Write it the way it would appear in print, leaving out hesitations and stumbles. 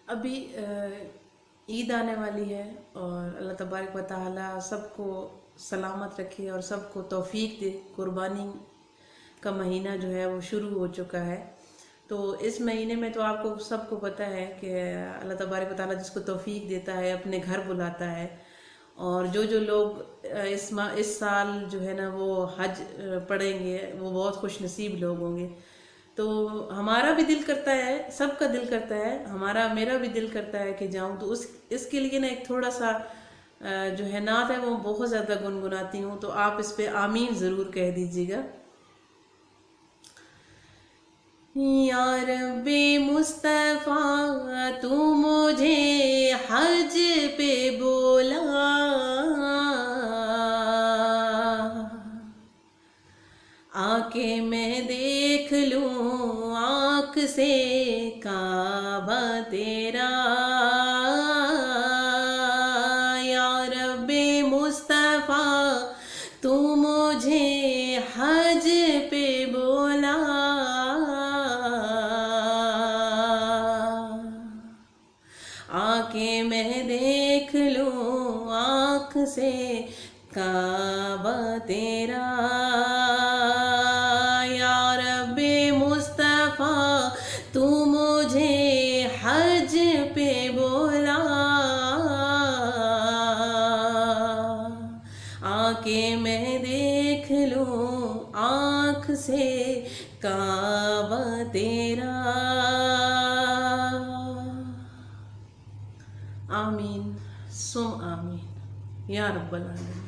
ابھی عید آنے والی ہے، اور اللہ تبارک و تعالیٰ سب کو سلامت رکھے اور سب کو توفیق دے۔ قربانی کا مہینہ جو ہے وہ شروع ہو چکا ہے، تو اس مہینے میں تو آپ کو سب کو پتہ ہے کہ اللہ تبارک و تعالیٰ جس کو توفیق دیتا ہے اپنے گھر بلاتا ہے، اور جو لوگ اس سال جو ہے نا وہ حج پڑھیں گے وہ بہت خوش نصیب لوگ ہوں گے۔ تو ہمارا بھی دل کرتا ہے، سب کا دل کرتا ہے، میرا بھی دل کرتا ہے کہ جاؤں، تو اس کے لیے نا ایک تھوڑا سا جو ہے نعت ہے وہ بہت زیادہ گنگناتی ہوں، تو آپ اس پہ آمین ضرور کہہ دیجیے گا۔ یا رب مصطفیٰ تو مجھے حج پہ بولا، آ کے میں دیکھ لوں آنکھ سے کعبہ تیرا۔ یا رب مصطفیٰ تو مجھے حج پہ بولا، آ کے میں دیکھ لوں آنکھ سے کعبہ تیرا۔ یا رب مصطفیٰ تو مجھے حج پہ بولا، آ کے میں دیکھ لوں آنکھ سے کعبہ تیرا۔ آمین سم آمین یا رب العالمین۔